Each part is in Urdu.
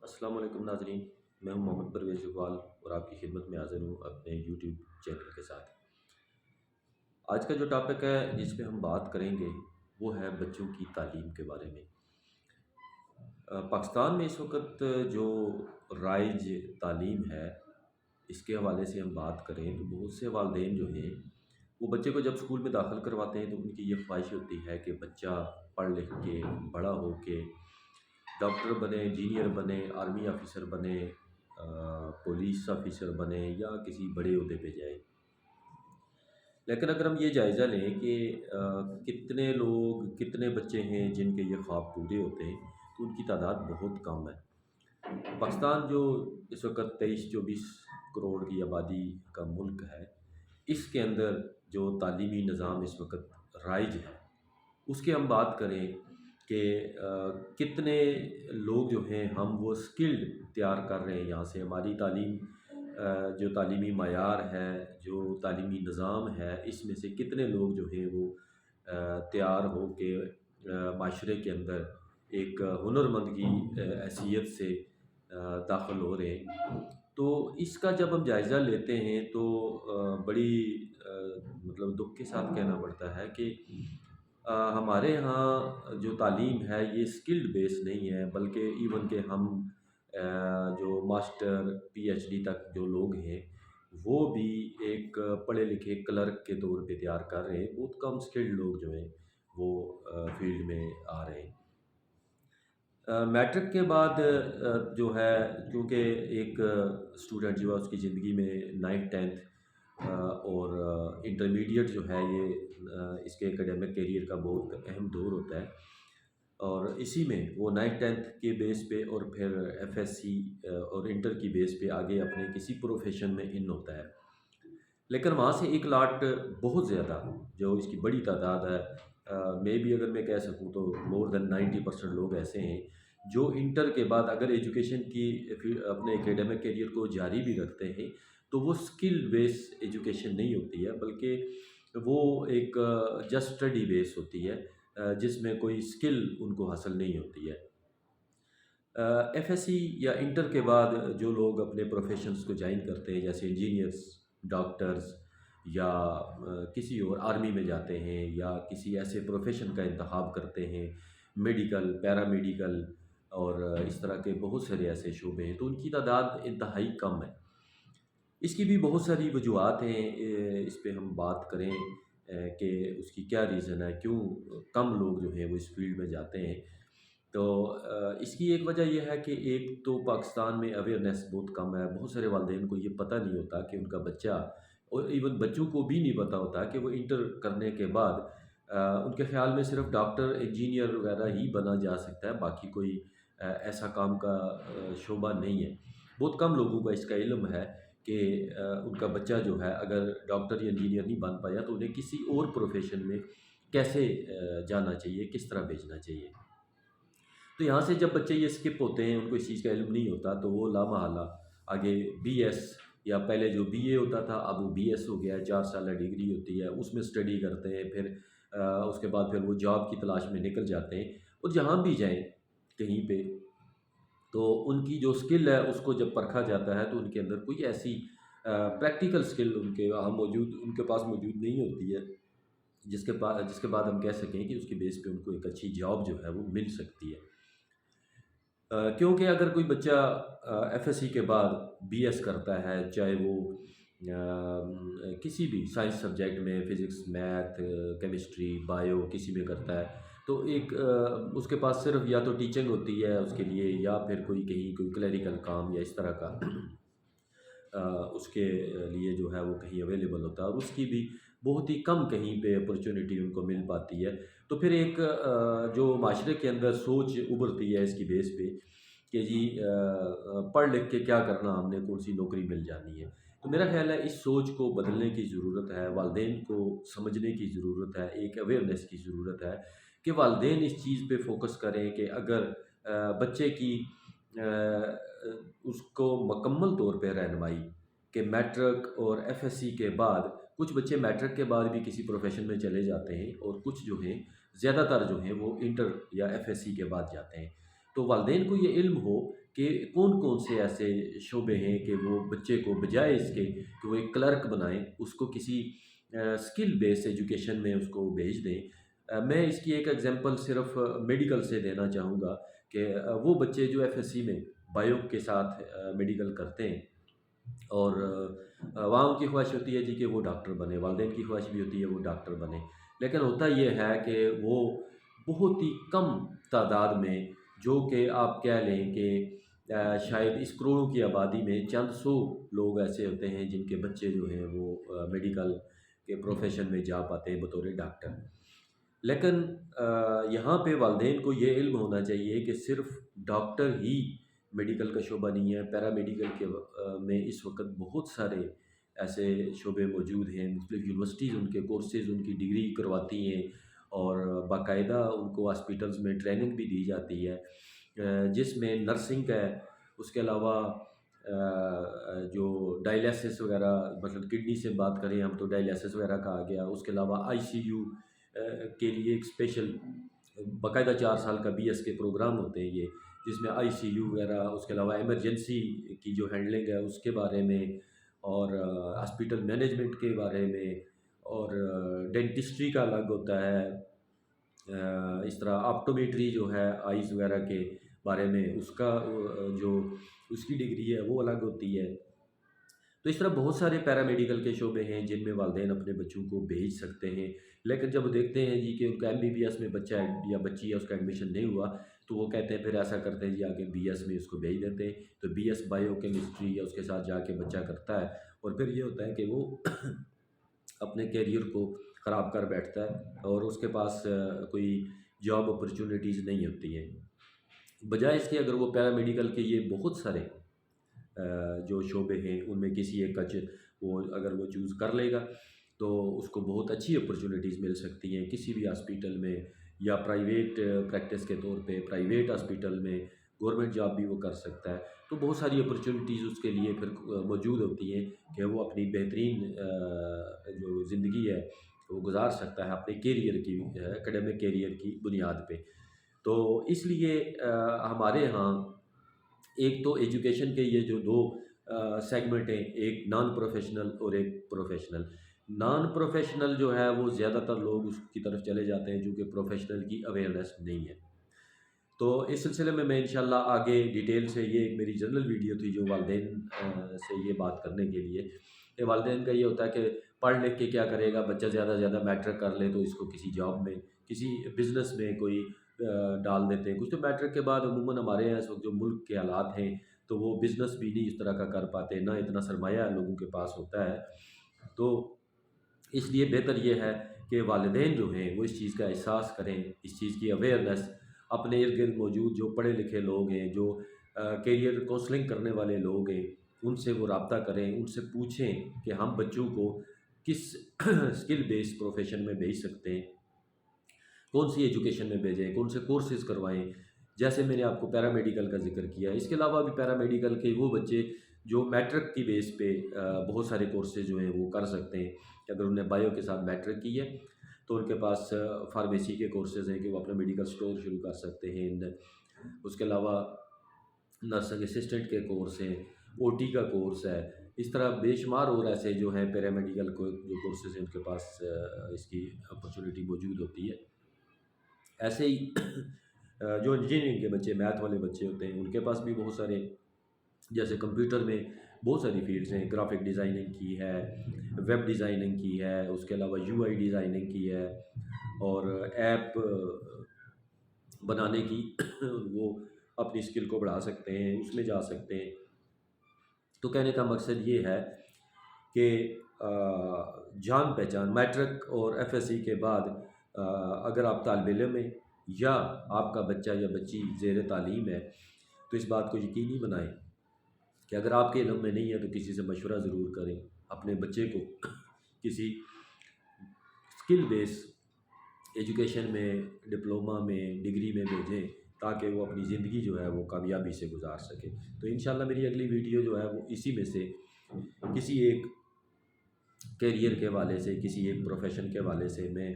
السلام علیکم ناظرین، میں ہوں محمد پرویز اقبال اور آپ کی خدمت میں حاضر ہوں اپنے یوٹیوب چینل کے ساتھ۔ آج کا جو ٹاپک ہے جس پہ ہم بات کریں گے وہ ہے بچوں کی تعلیم کے بارے میں۔ پاکستان میں اس وقت جو رائج تعلیم ہے اس کے حوالے سے ہم بات کریں تو بہت سے والدین جو ہیں وہ بچے کو جب اسکول میں داخل کرواتے ہیں تو ان کی یہ خواہش ہوتی ہے کہ بچہ پڑھ لکھ کے بڑا ہو کے ڈاکٹر بنے، انجینئر بنے، آرمی آفیسر بنے، پولیس آفیسر بنے یا کسی بڑے عہدے پہ جائے۔ لیکن اگر ہم یہ جائزہ لیں کہ کتنے لوگ، کتنے بچے ہیں جن کے یہ خواب پورے ہوتے ہیں تو ان کی تعداد بہت کم ہے۔ پاکستان جو اس وقت 23-24 کروڑ کی آبادی کا ملک ہے، اس کے اندر جو تعلیمی نظام اس وقت رائج ہے اس کی ہم بات کریں کہ کتنے لوگ جو ہیں ہم وہ سکلڈ تیار کر رہے ہیں یہاں سے۔ ہماری تعلیم جو تعلیمی معیار ہے، جو تعلیمی نظام ہے، اس میں سے کتنے لوگ جو ہیں وہ تیار ہو کے معاشرے کے اندر ایک ہنرمند کی حیثیت سے داخل ہو رہے ہیں۔ تو اس کا جب ہم جائزہ لیتے ہیں تو بڑی مطلب دکھ کے ساتھ کہنا پڑتا ہے کہ ہمارے ہاں جو تعلیم ہے یہ سکلڈ بیس نہیں ہے، بلکہ ایون کہ ہم جو ماسٹر پی ایچ ڈی تک جو لوگ ہیں وہ بھی ایک پڑھے لکھے کلرک کے طور پہ تیار کر رہے ہیں۔ بہت کم سکلڈ لوگ جو ہیں وہ فیلڈ میں آ رہے ہیں۔ میٹرک کے بعد جو ہے، کیونکہ ایک اسٹوڈنٹ جو ہے اس کی زندگی میں 9th 10th اور انٹرمیڈیٹ جو ہے یہ اس کے ایکیڈمک کیریئر کا بہت اہم دور ہوتا ہے، اور اسی میں وہ 9th 10th کے بیس پہ اور پھر ایف ایس سی اور انٹر کی بیس پہ آگے اپنے کسی پروفیشن میں ان ہوتا ہے۔ لیکن وہاں سے ایک لاٹ بہت زیادہ جو اس کی بڑی تعداد ہے، اگر میں کہہ سکوں تو مور دین 90% لوگ ایسے ہیں جو انٹر کے بعد اگر ایجوکیشن کی اپنے ایکیڈمک کیریئر کو جاری بھی رکھتے ہیں تو وہ اسکل بیس ایجوکیشن نہیں ہوتی ہے، بلکہ وہ ایک جسٹ اسٹڈی بیس ہوتی ہے جس میں کوئی اسکل ان کو حاصل نہیں ہوتی ہے۔ ایف ایس سی یا انٹر کے بعد جو لوگ اپنے پروفیشنز کو جوائن کرتے ہیں، جیسے انجینئرس، ڈاکٹرز، یا کسی اور آرمی میں جاتے ہیں یا کسی ایسے پروفیشن کا انتخاب کرتے ہیں، میڈیکل، پیرا میڈیکل اور اس طرح کے بہت سارے ایسے شعبے ہیں، تو ان کی تعداد انتہائی کم ہے۔ اس کی بھی بہت ساری وجوہات ہیں، اس پہ ہم بات کریں کہ اس کی کیا ریزن ہے، کیوں کم لوگ جو ہیں وہ اس فیلڈ میں جاتے ہیں۔ تو اس کی ایک وجہ یہ ہے کہ ایک تو پاکستان میں اویئرنیس بہت کم ہے، بہت سارے والدین کو یہ پتہ نہیں ہوتا کہ ان کا بچہ، اور ایون بچوں کو بھی نہیں پتہ ہوتا کہ وہ انٹر کرنے کے بعد ان کے خیال میں صرف ڈاکٹر، انجینئر وغیرہ ہی بنا جا سکتا ہے، باقی کوئی ایسا کام کا شعبہ نہیں ہے۔ بہت کم لوگوں کو اس کا علم ہے کہ ان کا بچہ جو ہے اگر ڈاکٹر یا انجینئر نہیں بن پایا تو انہیں کسی اور پروفیشن میں کیسے جانا چاہیے، کس طرح بھیجنا چاہیے۔ تو یہاں سے جب بچے یہ سکپ ہوتے ہیں، ان کو اس چیز کا علم نہیں ہوتا، تو وہ لامحالہ آگے بی ایس، یا پہلے جو بی اے ہوتا تھا اب وہ بی ایس ہو گیا ہے، 4 سالہ ڈگری ہوتی ہے، اس میں اسٹڈی کرتے ہیں، پھر اس کے بعد پھر وہ جاب کی تلاش میں نکل جاتے ہیں، اور جہاں بھی جائیں کہیں پہ تو ان کی جو سکل ہے اس کو جب پرکھا جاتا ہے تو ان کے اندر کوئی ایسی پریکٹیکل سکل ان کے پاس موجود نہیں ہوتی ہے جس کے بعد ہم کہہ سکیں کہ اس کی بیس پہ ان کو ایک اچھی جاب جو ہے وہ مل سکتی ہے۔ کیونکہ اگر کوئی بچہ ایف ایس سی کے بعد بی ایس کرتا ہے، چاہے وہ کسی بھی سائنس سبجیکٹ میں، فزکس، میتھ، کیمسٹری، بایو کسی میں کرتا ہے، تو ایک اس کے پاس صرف یا تو ٹیچنگ ہوتی ہے اس کے لیے، یا پھر کہیں کوئی کلیریکل کام یا اس طرح کا اس کے لیے جو ہے وہ کہیں اویلیبل ہوتا ہے، اور اس کی بھی بہت ہی کم کہیں پہ اپرچونٹی ان کو مل پاتی ہے۔ تو پھر ایک جو معاشرے کے اندر سوچ ابھرتی ہے اس کی بیس پہ کہ جی پڑھ لکھ کے کیا کرنا ہم نے، کون سی نوکری مل جانی ہے۔ تو میرا خیال ہے اس سوچ کو بدلنے کی ضرورت ہے، والدین کو سمجھنے کی ضرورت ہے، ایک اویئرنیس کی ضرورت ہے کہ والدین اس چیز پہ فوکس کریں کہ اگر بچے کی اس کو مکمل طور پہ رہنمائی کہ میٹرک اور ایف ایس سی کے بعد، کچھ بچے میٹرک کے بعد بھی کسی پروفیشن میں چلے جاتے ہیں، اور کچھ جو ہیں زیادہ تر جو ہیں وہ انٹر یا ایف ایس سی کے بعد جاتے ہیں۔ تو والدین کو یہ علم ہو کہ کون کون سے ایسے شعبے ہیں کہ وہ بچے کو بجائے اس کے کہ وہ ایک کلرک بنائیں، اس کو کسی اسکل بیس ایجوکیشن میں اس کو بھیج دیں۔ میں اس کی ایک ایگزامپل صرف میڈیکل سے دینا چاہوں گا کہ وہ بچے جو ایف ایس سی میں بایو کے ساتھ میڈیکل کرتے ہیں، اور وہاں ان کی خواہش ہوتی ہے جی کہ وہ ڈاکٹر بنے، والدین کی خواہش بھی ہوتی ہے وہ ڈاکٹر بنے، لیکن ہوتا یہ ہے کہ وہ بہت ہی کم تعداد میں، جو کہ آپ کہہ لیں کہ شاید اس کروڑوں کی آبادی میں چند سو لوگ ایسے ہوتے ہیں جن کے بچے جو ہیں وہ میڈیکل کے پروفیشن میں جا پاتے ہیں بطور ڈاکٹر۔ لیکن یہاں پہ والدین کو یہ علم ہونا چاہیے کہ صرف ڈاکٹر ہی میڈیکل کا شعبہ نہیں ہے، پیرامیڈیکل کے میں اس وقت بہت سارے ایسے شعبے موجود ہیں، مختلف یونیورسٹیز ان کے کورسز ان کی ڈگری کرواتی ہیں، اور باقاعدہ ان کو ہاسپیٹلز میں ٹریننگ بھی دی جاتی ہے، جس میں نرسنگ ہے، اس کے علاوہ جو ڈائلیسس وغیرہ، مطلب کڈنی سے بات کریں ہم تو ڈائلیسس وغیرہ کہا گیا، اس کے علاوہ آئی سی یو کے لیے ایک اسپیشل باقاعدہ 4 سال کا بی ایس کے پروگرام ہوتے ہیں یہ، جس میں آئی سی یو وغیرہ، اس کے علاوہ ایمرجنسی کی جو ہینڈلنگ ہے اس کے بارے میں، اور ہاسپیٹل مینجمنٹ کے بارے میں، اور ڈینٹسٹری کا الگ ہوتا ہے، اس طرح آپٹومیٹری جو ہے آئیز وغیرہ کے بارے میں اس کا جو اس کی ڈگری ہے وہ الگ ہوتی ہے۔ تو اس طرح بہت سارے پیرامیڈیکل کے شعبے ہیں جن میں والدین اپنے بچوں کو بھیج سکتے ہیں، لیکن جب دیکھتے ہیں جی کہ ان کا ایم بی بی ایس میں بچہ یا بچی ہے اس کا ایڈمیشن نہیں ہوا، تو وہ کہتے ہیں پھر ایسا کرتے ہیں جی آگے بی ایس میں اس کو بھیج دیتے ہیں، تو بی ایس بایو کیمسٹری یا اس کے ساتھ جا کے بچہ کرتا ہے، اور پھر یہ ہوتا ہے کہ وہ اپنے کیریئر کو خراب کر بیٹھتا ہے، اور اس کے پاس کوئی جاب اپرچونیٹیز نہیں ہوتی ہیں۔ بجائے اس کے اگر وہ پیرامیڈیکل کے یہ بہت سارے جو شعبے ہیں ان میں کسی ایک کا وہ اگر وہ چوز کر لے گا تو اس کو بہت اچھی اپرچونیٹیز مل سکتی ہیں کسی بھی ہاسپیٹل میں، یا پرائیویٹ پریکٹس کے طور پہ پرائیویٹ ہاسپیٹل میں، گورنمنٹ جاب بھی وہ کر سکتا ہے، تو بہت ساری اپرچونیٹیز اس کے لیے پھر موجود ہوتی ہیں کہ وہ اپنی بہترین جو زندگی ہے وہ گزار سکتا ہے اپنے کیریئر کی، ایکڈیمک کیریئر کی بنیاد پہ۔ تو اس لیے ہمارے ہاں ایک تو ایجوکیشن کے یہ جو دو سیگمنٹ ہیں، ایک نان پروفیشنل اور ایک پروفیشنل۔ نان پروفیشنل جو ہے وہ زیادہ تر لوگ اس کی طرف چلے جاتے ہیں جو کہ پروفیشنل کی اویئرنیس نہیں ہے۔ تو اس سلسلے میں انشاءاللہ آگے ڈیٹیل سے، یہ ایک میری جنرل ویڈیو تھی جو والدین سے یہ بات کرنے کے لیے کہ والدین کا یہ ہوتا ہے کہ پڑھ لکھ کے کیا کرے گا بچہ، زیادہ سے زیادہ میٹرک کر لے تو اس کو کسی جاب میں، کسی بزنس میں کوئی ڈال دیتے ہیں۔ کچھ تو میٹرک کے بعد عموماً ہمارے یہاں اس وقت جو ملک کے حالات ہیں تو وہ بزنس بھی نہیں اس طرح کا کر پاتے، نہ اتنا سرمایہ لوگوں کے پاس ہوتا ہے، تو اس لیے بہتر یہ ہے کہ والدین جو ہیں وہ اس چیز کا احساس کریں، اس چیز کی اویئرنیس اپنے ارد گرد موجود جو پڑھے لکھے لوگ ہیں، جو کیریئر کونسلنگ کرنے والے لوگ ہیں، ان سے وہ رابطہ کریں، ان سے پوچھیں کہ ہم بچوں کو کس اسکل بیس پروفیشن میں بھیج سکتے ہیں، کون سی ایجوکیشن میں بھیجیں، کون سے کورسز کروائیں۔ جیسے میں نے آپ کو پیرامیڈیکل کا ذکر کیا، اس کے علاوہ بھی پیرامیڈیکل کے وہ بچے جو میٹرک کی بیس پہ بہت سارے کورسز جو ہیں وہ کر سکتے ہیں، کہ اگر انہوں نے بایو کے ساتھ میٹرک کی ہے تو ان کے پاس فارمیسی کے کورسز ہیں کہ وہ اپنا میڈیکل سٹور شروع کر سکتے ہیں، اس کے علاوہ نرسنگ اسسٹنٹ کے کورس ہیں، او ٹی کا کورس ہے، اس طرح بے شمار اور ایسے جو ہیں پیرامیڈیکل کو جو کورسز ہیں ان کے پاس اس کی اپرچونیٹی موجود ہوتی ہے۔ ایسے ہی جو انجینئرنگ کے بچے، میتھ والے بچے ہوتے ہیں، ان کے پاس بھی بہت سارے، جیسے کمپیوٹر میں بہت ساری فیلڈز ہیں، گرافک ڈیزائننگ کی ہے، ویب ڈیزائننگ کی ہے، اس کے علاوہ یو آئی ڈیزائننگ کی ہے، اور ایپ بنانے کی وہ اپنی اسکل کو بڑھا سکتے ہیں، اس میں جا سکتے ہیں۔ تو کہنے کا مقصد یہ ہے کہ جان پہچان میٹرک اور ایف ایس سی کے بعد اگر آپ طالب علم ہیں یا آپ کا بچہ یا بچی زیر تعلیم ہے تو اس بات کو یقینی بنائیں کہ اگر آپ کے علم میں نہیں ہے تو کسی سے مشورہ ضرور کریں، اپنے بچے کو کسی اسکل بیس ایجوکیشن میں، ڈپلومہ میں، ڈگری میں بھیجیں تاکہ وہ اپنی زندگی جو ہے وہ کامیابی سے گزار سکے۔ تو انشاءاللہ میری اگلی ویڈیو جو ہے وہ اسی میں سے کسی ایک کیریئر کے حوالے سے، کسی ایک پروفیشن کے حوالے سے میں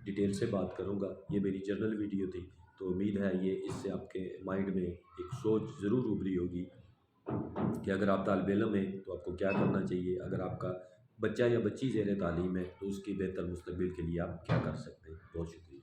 ڈیٹیل سے بات کروں گا۔ یہ میری جنرل ویڈیو تھی۔ تو امید ہے یہ اس سے آپ کے مائنڈ میں ایک سوچ ضرور ابھری ہوگی کہ اگر آپ طالب علم ہیں تو آپ کو کیا کرنا چاہیے، اگر آپ کا بچہ یا بچی زیر تعلیم ہے تو اس کی بہتر مستقبل کے لیے آپ کیا کر سکتے ہیں۔ بہت شکریہ۔